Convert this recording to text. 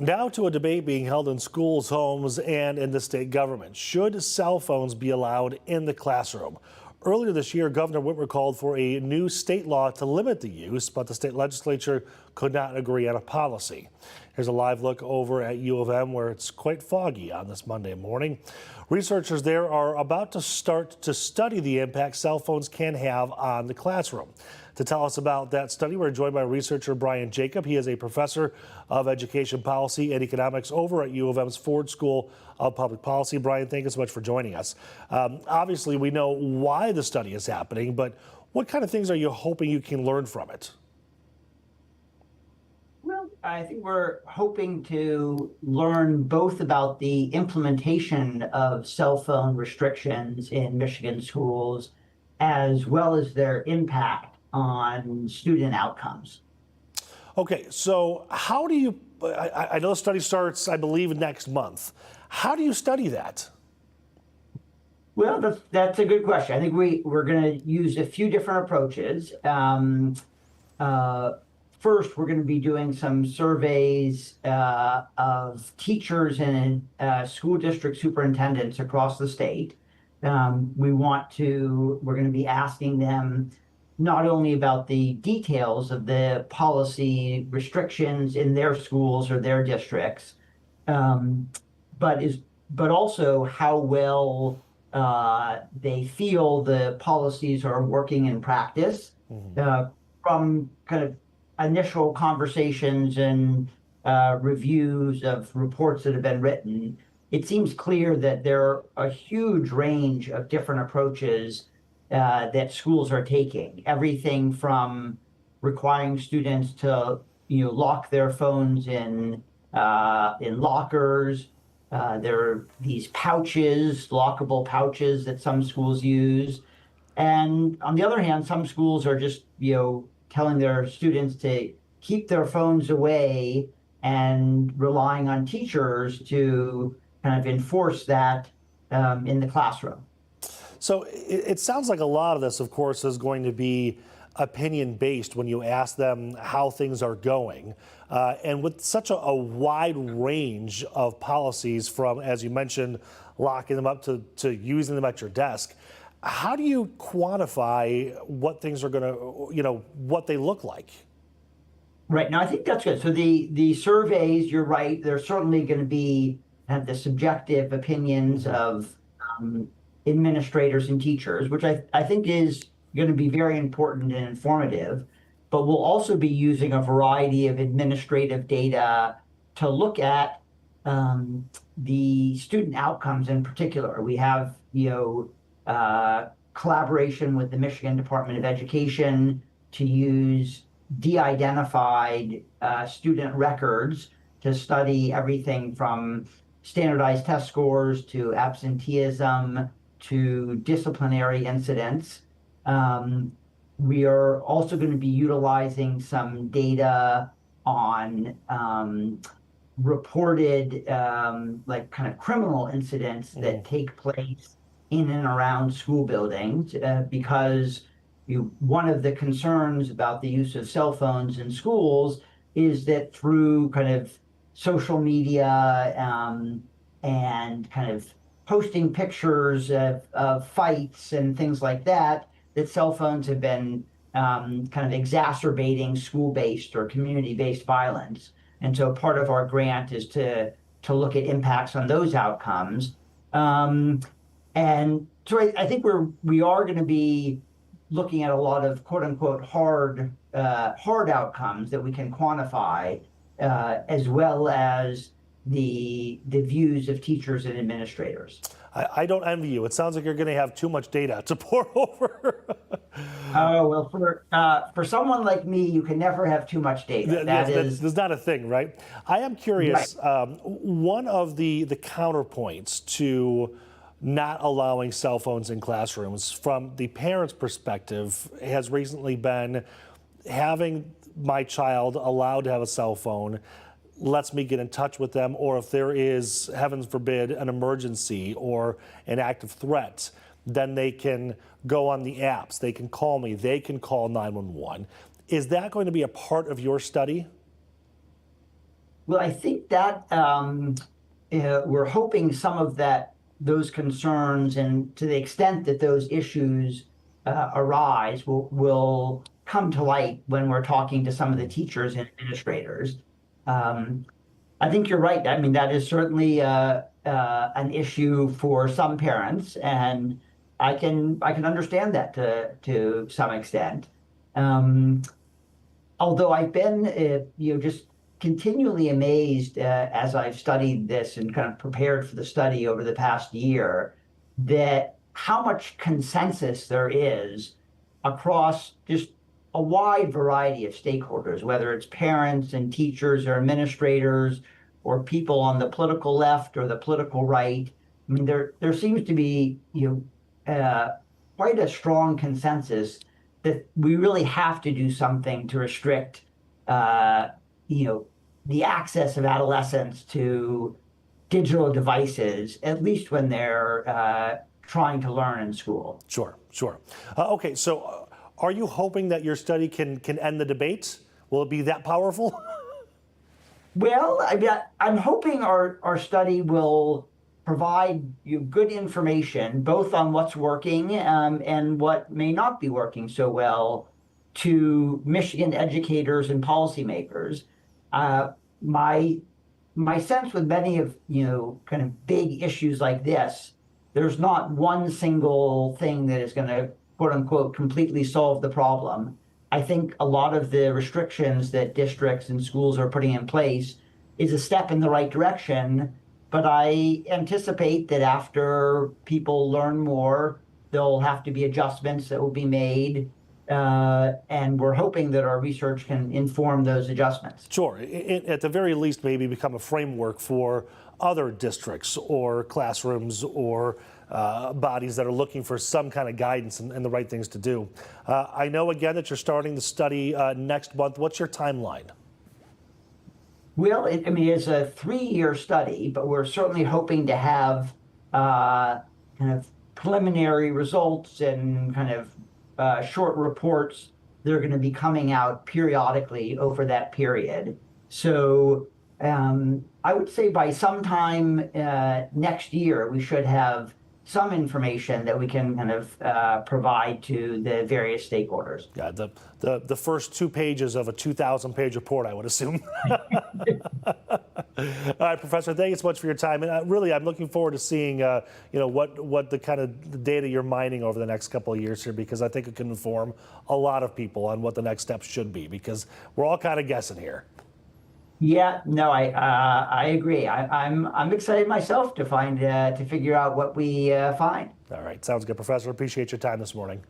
Now to a debate being held in schools, homes, and in the state government. Should cell phones be allowed in the classroom? Earlier this year, Governor Whitmer called for a new state law to limit the use, but the state legislature could not agree on a policy. Here's a live look over at U of M, where it's quite foggy on this Monday morning. Researchers there are about to start to study the impact cell phones can have on the classroom. To tell us about that study, we're joined by researcher Brian Jacob. He is a professor of education policy and economics over at U of M's Ford School of Public Policy. Brian, thank you so much for joining us. Obviously, we know why the study is happening, but what kind of things are you hoping you can learn from it? Well, I think we're hoping to learn both about the implementation of cell phone restrictions in Michigan schools, as well as their impact on student outcomes. Okay, so how do you, I know the study starts, I believe, next month. How do you study that? Well, that's a good question. I think we're going to use a few different approaches. First, we're going to be doing some surveys of teachers and school district superintendents across the state. We're going to be asking them not only about the details of the policy restrictions in their schools or their districts, but also how well they feel the policies are working in practice, from kind of initial conversations and reviews of reports that have been written. It seems clear that there are a huge range of different approaches that schools are taking. Everything from requiring students to lock their phones in lockers. There are these pouches, lockable pouches that some schools use, and on the other hand, some schools are just telling their students to keep their phones away and relying on teachers to kind of enforce that in the classroom. So it sounds like a lot of this, of course, is going to be opinion-based when you ask them how things are going. And with such a wide range of policies from, as you mentioned, locking them up to using them at your desk, how do you quantify what things are going to, what they look like? Right. Now, I think that's good. So the surveys, you're right, they're certainly going to have the subjective opinions of administrators and teachers, which I think is going to be very important and informative. But we'll also be using a variety of administrative data to look at the student outcomes in particular. We have, collaboration with the Michigan Department of Education to use de-identified student records to study everything from standardized test scores to absenteeism to disciplinary incidents. We are also going to be utilizing some data on reported like kind of criminal incidents that take place in and around school buildings, because one of the concerns about the use of cell phones in schools is that through kind of social media and kind of posting pictures of fights and things like that, that cell phones have been kind of exacerbating school-based or community-based violence. And so part of our grant is to look at impacts on those outcomes. And so I think we are going to be looking at a lot of quote unquote hard outcomes that we can quantify, as well as the views of teachers and administrators. I don't envy you. It sounds like you're going to have too much data to pour over. Oh, well, for someone like me, you can never have too much data. There's not a thing, right? I am curious, right. One of the counterpoints to not allowing cell phones in classrooms from the parent's perspective has recently been having my child allowed to have a cell phone lets me get in touch with them, or if there is, heavens forbid, an emergency or an active threat, then they can go on the apps, they can call me, they can call 911. Is that going to be a part of your study? Well, I think that we're hoping some of those concerns, and to the extent that those issues arise, will come to light when we're talking to some of the teachers and administrators. Um, I think you're right. I mean, that is certainly an issue for some parents, and I can understand that to some extent. Um, Although I've been, just continually amazed as I've studied this and kind of prepared for the study over the past year, that how much consensus there is across just a wide variety of stakeholders, whether it's parents and teachers or administrators or people on the political left or the political right. I mean, there seems to be, quite a strong consensus that we really have to do something to restrict, uh, you know, the access of adolescents to digital devices, at least when they're trying to learn in school. Sure, sure. Okay, so are you hoping that your study can end the debates? Will it be that powerful? Well, I'm hoping our study will provide you good information, both on what's working and what may not be working so well, to Michigan educators and policymakers. Uh, my my sense with many of kind of big issues like this, there's not one single thing that is going to quote unquote completely solve the problem. I think a lot of the restrictions that districts and schools are putting in place is a step in the right direction. But I anticipate that after people learn more, there'll have to be adjustments that will be made. And we're hoping that our research can inform those adjustments. Sure. At the very least, maybe become a framework for other districts or classrooms or bodies that are looking for some kind of guidance and the right things to do. I know, again, that you're starting the study next month. What's your timeline? Well, it's a 3-year study, but we're certainly hoping to have kind of preliminary results and kind of short reports that are going to be coming out periodically over that period. So I would say by sometime next year, we should have some information that we can kind of provide to the various stakeholders. Yeah, the first 2 pages of a 2,000-page report, I would assume. All right, Professor, thank you so much for your time. And really, I'm looking forward to seeing, what the kind of data you're mining over the next couple of years here, because I think it can inform a lot of people on what the next steps should be, because we're all kind of guessing here. Yeah, no, I agree. I'm excited myself to figure out what we find. All right, sounds good, Professor. Appreciate your time this morning.